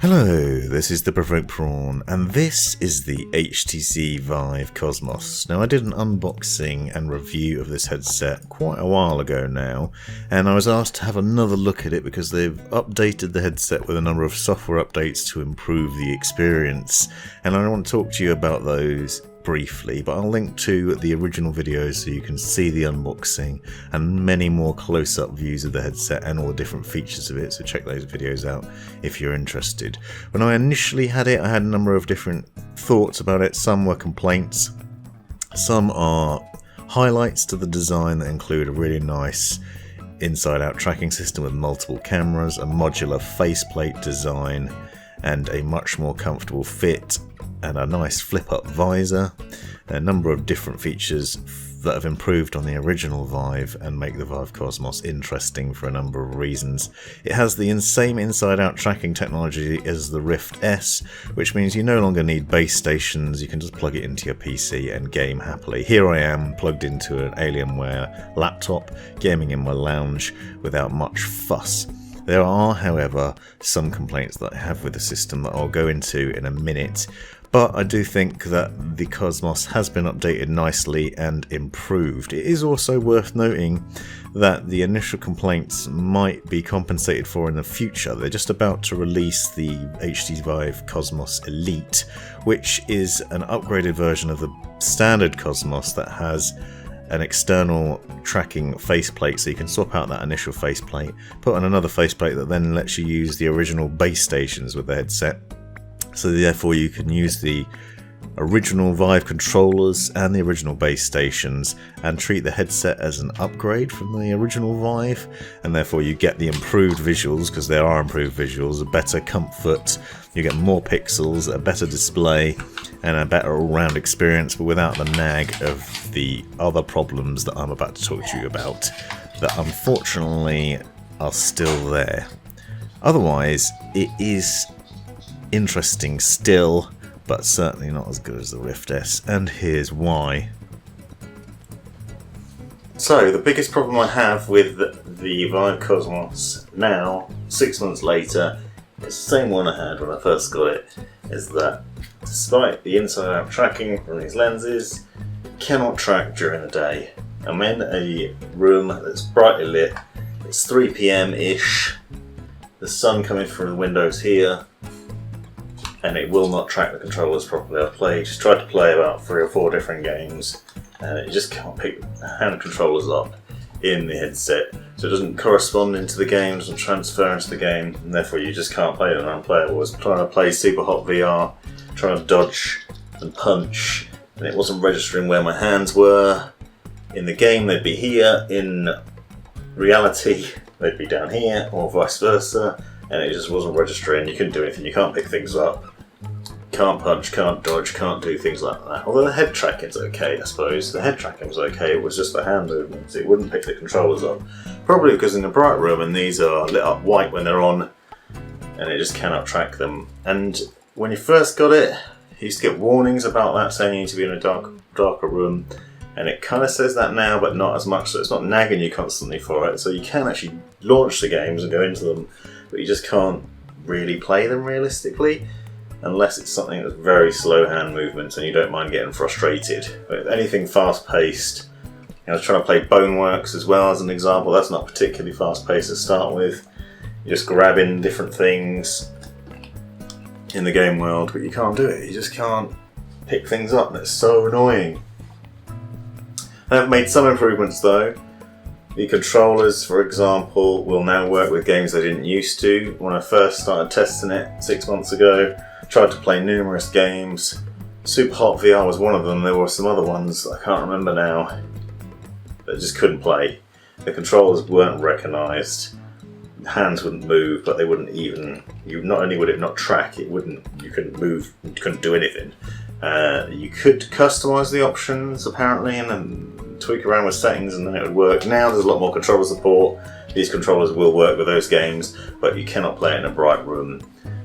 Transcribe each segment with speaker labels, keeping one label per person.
Speaker 1: Hello, this is the Provoked Prawn, and this is the HTC Vive Cosmos. Now, I did an unboxing and review of this headset quite a while ago now, and I was asked to have another look at it because they've updated the headset with a number of software updates to improve the experience, and I want to talk to you about those briefly, but I'll link to the original video so you can see the unboxing and many more close-up views of the headset and all the different features of it, so check those videos out if you're interested. When I initially had it, I had a number of different thoughts about it. Some were complaints, some are highlights to the design that include a really nice inside-out tracking system with multiple cameras, a modular faceplate design, and a much more comfortable fit, and a nice flip-up visor, a number of different features that have improved on the original Vive and make the Vive Cosmos interesting for a number of reasons. It has the same inside-out tracking technology as the Rift S, which means you no longer need base stations. You can just plug it into your PC and game happily. Here I am plugged into an Alienware laptop, gaming in my lounge without much fuss. There are, however, some complaints that I have with the system that I'll go into in a minute, but I do think that the Cosmos has been updated nicely and improved. It is also worth noting that the initial complaints might be compensated for in the future. They're just about to release the HTC Vive Cosmos Elite, which is an upgraded version of the standard Cosmos that has an external tracking faceplate, so you can swap out that initial faceplate, put on another faceplate that then lets you use the original base stations with the headset. So therefore you can use the original Vive controllers and the original base stations and treat the headset as an upgrade from the original Vive, and therefore you get the improved visuals, because there are improved visuals, a better comfort, you get more pixels, a better display, and a better all-round experience, but without the nag of the other problems that I'm about to talk to you about that unfortunately are still there. Otherwise, it is interesting still, but certainly not as good as the Rift S, and here's why. So, the biggest problem I have with the Vive Cosmos now, 6 months later, it's the same one I had when I first got it, is that despite the inside-out tracking from these lenses, it cannot track during the day. I'm in a room that's brightly lit, it's 3 PM-ish, the sun coming through the windows here, and it will not track the controllers properly. I've just tried to play about 3 or 4 different games, and it just can't pick the hand controllers up in the headset, so it doesn't correspond into the game, doesn't transfer into the game, and therefore you just can't play them unplayable. I was trying to play Super Hot VR, trying to dodge and punch, and it wasn't registering where my hands were. In the game they'd be here, in reality they'd be down here, or vice versa, and it just wasn't registering. You couldn't do anything, you can't pick things up, can't punch, can't dodge, can't do things like that. Although the head tracking's okay, I suppose. The head tracking was okay, it was just the hand movements. It wouldn't pick the controllers up. Probably because in a bright room and these are lit up white when they're on, and it just cannot track them. And when you first got it, you used to get warnings about that saying you need to be in a darker room, and it kind of says that now, but not as much, so it's not nagging you constantly for it. So you can actually launch the games and go into them, but you just can't really play them realistically unless it's something that's very slow hand movements and you don't mind getting frustrated. But anything fast paced, I was trying to play Boneworks as well as an example. That's not particularly fast paced to start with. You're just grabbing different things in the game world, but you can't do it. You just can't pick things up, and it's so annoying. I've made some improvements though. The controllers, for example, will now work with games I didn't used to. When I first started testing it 6 months ago, tried to play numerous games. Super Hot VR was one of them. There were some other ones I can't remember now that I just couldn't play. The controllers weren't recognised. Hands wouldn't move, but they wouldn't even. Not only would it not track, you couldn't move, you couldn't do anything. You could customise the options apparently, and then tweak around with settings, and then it would work. Now there's a lot more controller support. These controllers will work with those games, but you cannot play it in a bright room.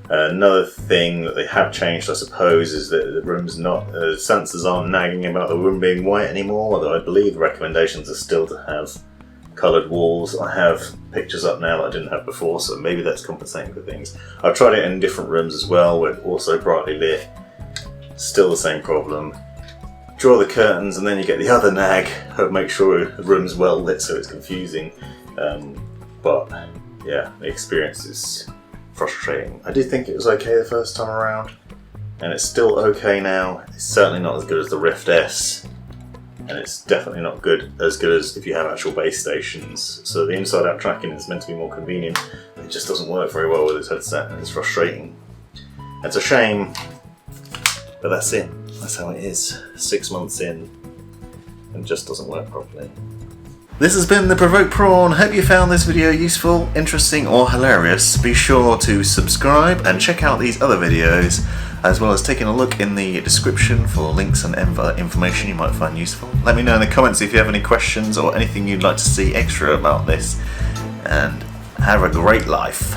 Speaker 1: Another thing that they have changed, I suppose, is that the room's not, sensors aren't nagging about the room being white anymore, although I believe the recommendations are still to have coloured walls. I have pictures up now that I didn't have before, so maybe that's compensating for things. I've tried it in different rooms as well, where it's also brightly lit. Still the same problem. Draw the curtains and then you get the other nag of make sure the room's well lit so it's confusing. But yeah, the experience is frustrating. I did think it was okay the first time around, and it's still okay now. It's certainly not as good as the Rift S, and it's definitely not as good as if you have actual base stations. So the inside-out tracking is meant to be more convenient, but it just doesn't work very well with this headset, and it's frustrating. It's a shame, but that's it. That's how it is. 6 months in, and it just doesn't work properly. This has been the Provoked Prawn. Hope you found this video useful, interesting or hilarious. Be sure to subscribe and check out these other videos, as well as taking a look in the description for links and other information you might find useful. Let me know in the comments if you have any questions or anything you'd like to see extra about this, and have a great life.